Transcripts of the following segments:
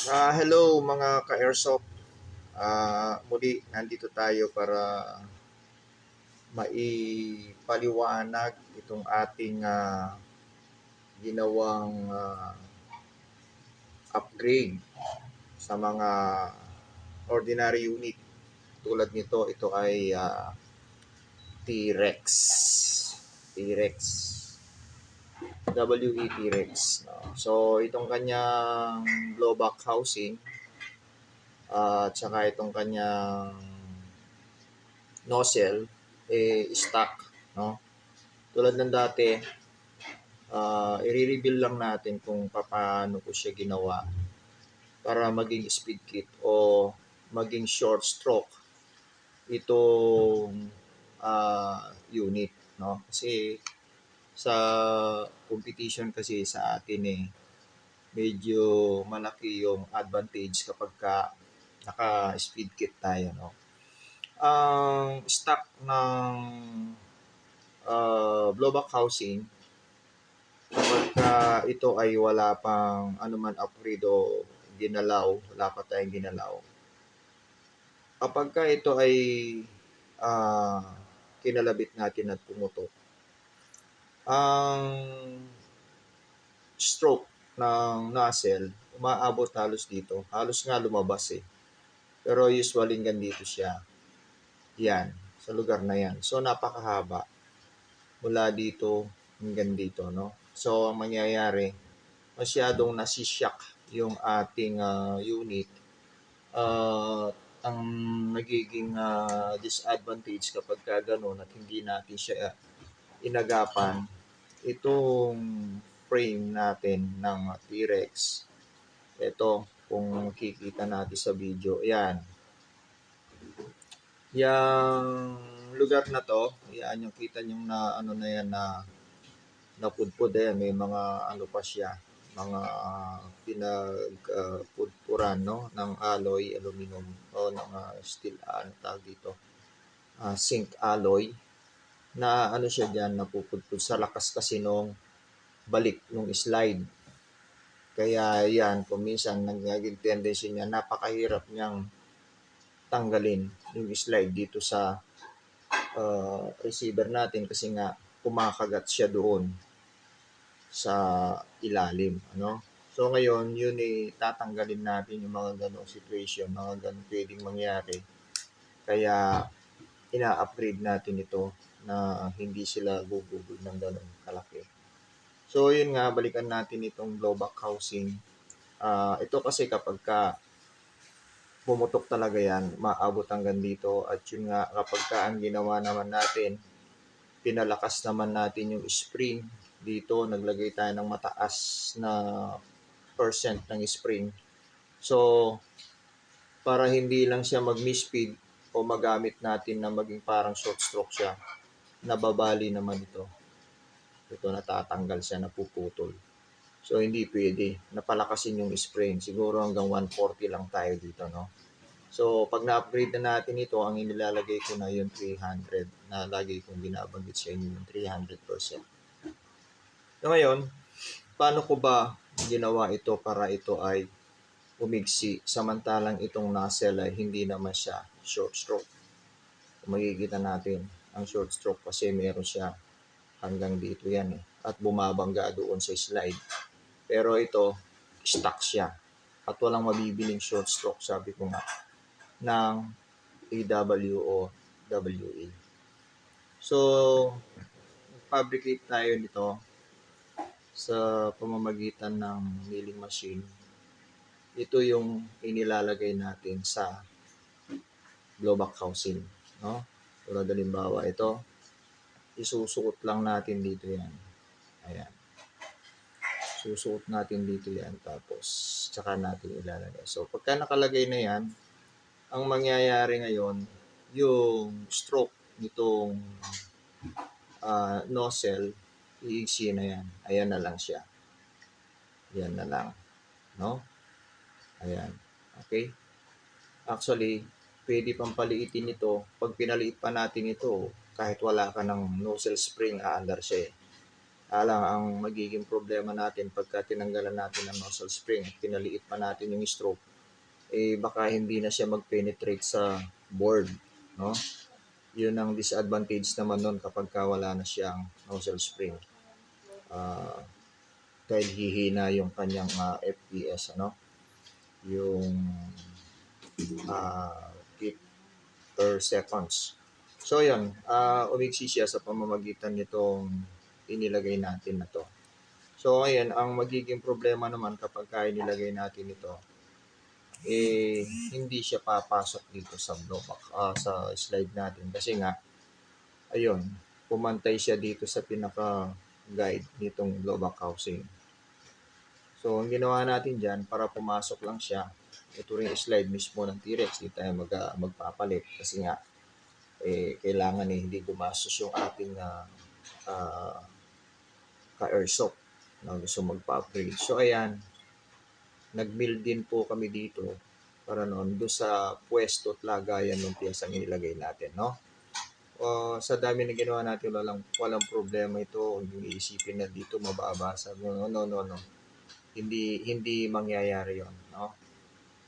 Hello mga ka-airsoft. Muli, nandito tayo para maipaliwanag itong ating ginawang upgrade sa mga ordinary unit. Tulad nito, ito ay T-Rex. T-Rex. WE T-Rex. No? So, itong kanyang blowback housing at saka itong kanyang nozzle stock, no? Tulad ng dati, i-reveal lang natin kung paano ko siya ginawa para maging speed kit o maging short stroke itong unit, no? Kasi sa competition kasi sa atin medyo malaki yung advantage kapag naka speed kit tayo, no? Ang stock ng blowback housing kapag ito ay wala pang anuman upgrade o ginalaw, wala pa tayong ginalaw. Kapag ito ay kinalabit natin at pumutok, ang stroke ng nozzle umaabot halos dito. Halos nga lumabas Pero usually hanggang dito siya. Yan, sa lugar na yan. So napakahaba mula dito hanggang dito, no? So ang mangyayari, masyadong nasisyak yung ating unit. Ang nagiging disadvantage kapag gano'n at hindi natin siya inagapan, itong frame natin ng T-Rex. Ito, kung makikita natin sa video, yan. Yung lugar na to, yan yung kita nyo na ano na yan na napudpud may mga ano pa siya, mga pinagpudpuran no ng alloy aluminum o ng steel tawag dito, zinc alloy na ano siya diyan napupudpud sa lakas kasi nung balik nung slide. Kaya yan, kung minsan nagiging tendency niya, napakahirap niyang tanggalin yung slide dito sa receiver natin kasi nga kumakagat siya doon sa ilalim, ano? So ngayon, yun tatanggalin natin yung mga ganong situation, mga ganong pwedeng mangyari. Kaya ina-upgrade natin ito na hindi sila gugugol ng ganong kalaki. So yun nga, balikan natin itong blowback housing. Ito kasi kapag pumutok talaga yan, maabot hanggang dito. At yun nga, kapag ang ginawa naman natin, pinalakas naman natin yung spring dito, naglagay tayo ng mataas na percent ng spring. So, para hindi lang siya mag-misspeed o magamit natin na maging parang short stroke siya, nababali naman ito. Ito natatanggal siya, napuputol. So, hindi pwede. Napalakasin yung spring. Siguro hanggang 140 lang tayo dito, no? So, pag na-upgrade na natin ito, ang inilalagay ko na yung 300 na lagi kong binabanggit sa inyo yung 300%. So, ngayon, paano ko ba ginawa ito para ito ay umigsi samantalang itong nozzle ay hindi naman siya short stroke? Kung makikita natin, ang short stroke kasi meron siya hanggang dito yan at bumabangga doon sa slide. Pero ito, stuck siya at walang mabibiling short stroke, sabi ko nga, ng AW o WA. So, fabricate tayo nito sa pamamagitan ng milling machine. Ito yung inilalagay natin sa blowback housing, no? Tulad halimbawa ito, isusuot lang natin dito yan. Ayan. Susuot natin dito yan tapos tsaka natin ilalagay. So pagka nakalagay na yan, ang mangyayari ngayon, yung stroke nitong nozzle, iiksi na yan. Ayan na lang siya. Ayan na lang. No? Ayan. Okay? Actually, pwede pang paliitin ito. Pag pinaliit pa natin ito, kahit wala ka ng nozzle spring, aandar siya Alang ang magiging problema natin pagka tinanggalan natin ang nozzle spring at pinaliit pa natin yung stroke, baka hindi na siya mag-penetrate sa board, no? Yun ang disadvantage naman nun kapag wala na siyang nozzle spring. Dahil hihina yung kanyang FPS, ano? Yung beat per seconds. So yun, umiksi siya sa pamamagitan nitong inilagay natin na to. So ayan, ang magiging problema naman kapag inilagay natin ito, hindi siya papasok dito sa blowback, sa slide natin. Kasi nga, ayun, pumantay siya dito sa pinaka-guide nitong blowback housing. So, ang ginawa natin dyan, para pumasok lang siya, ito rin slide mismo ng T-Rex, hindi tayo magpapalit. Kasi nga, kailangan hindi gumastos yung ating ka-airsoft na gusto magpa-upgrade. So, ayan, nag-build din po kami dito para noon doon sa pwesto at lagayan ng piyesang inilagay natin, no? Sa dami na ginawa natin, walang problema ito. Hindi iisipin na dito mababasag. No. Hindi mangyayari 'yon, no?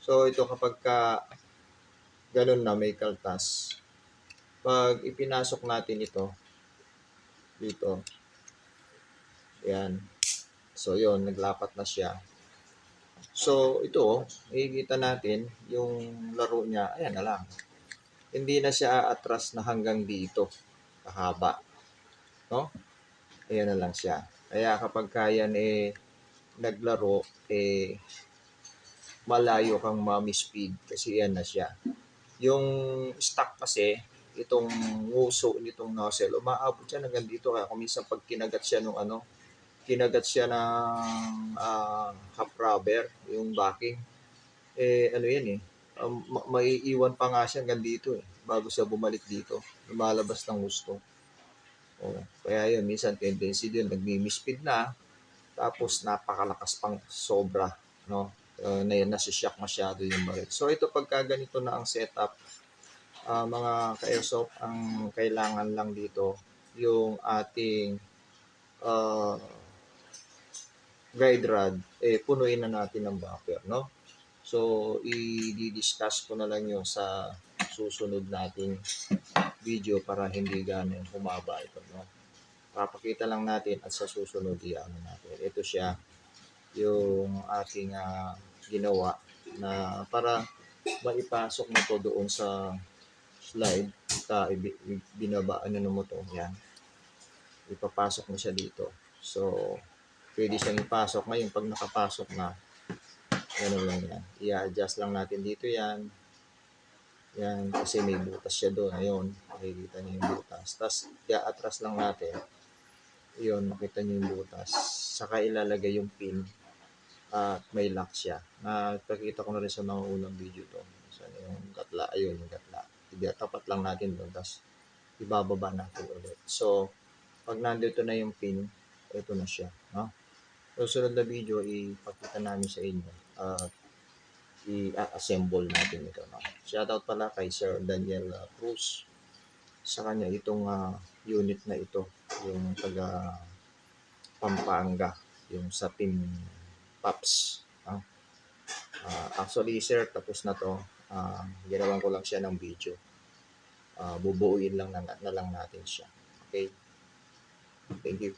So ito kapag ganun na may kaltas, pag ipinasok natin ito dito, yan. So yon, naglapat na siya. So ito, makikita natin yung laro niya, ayan na lang. Hindi na siya atras na hanggang dito, kahaba, no? Ayan na lang siya. Kaya kapag yan naglaro, malayo kang ma-speed kasi yan na siya. Yung stock kasi, itong nguso nitong nozzle, umaabot siya hanggang dito. Kaya kung minsan pag kinagat siya ng half rubber, yung backing, ano yan maiiwan pa nga siya hanggang dito bago siya bumalik dito. Lumalabas ng gusto. Kaya yun, minsan tendency din, nagmi-speed na, tapos napakalakas pang sobra, no? Nasi-shock masyado yung baril. So ito pagka ganito na ang setup, mga ka-airsoft, ang kailangan lang dito yung ating guide rod, punuin na natin ng buffer, no? So i-discuss ko na lang yung sa susunod nating video para hindi ganun humaba ito, no? Papakita lang natin at sa susunod i-ano natin. Ito siya, yung ating ginawa na para maipasok mo to doon sa slide, binabaan na mo to, yan. Ipapasok mo siya dito. So, pwede siyang ipasok. Ngayon, pag nakapasok na, ano lang yan, i-adjust lang natin dito yan. Yan, kasi may butas siya doon. Ayun, makikita niyo yung butas. Tapos, i-atras lang natin. Yun, makita niyo yung butas. Saka ilalagay yung pin at may lock siya. Napakita ko na rin sa mga unang video to. So, yung gatla, ayun yung gatla. Tapat lang natin doon, tapos ibababa natin ulit. So, pag nandito na yung pin, ito na siya. No? Susunod na video, ipakita namin sa inyo at i-assemble natin ito. No? Shoutout pala kay Sir Daniel Cruz. Sa kanya, itong unit na ito, yung taga Pampanga, yung sa Team Pops. Actually, sir, tapos na to. Ginawan ko lang siya ng video. Bubuuin lang na lang natin siya. Okay? Thank you.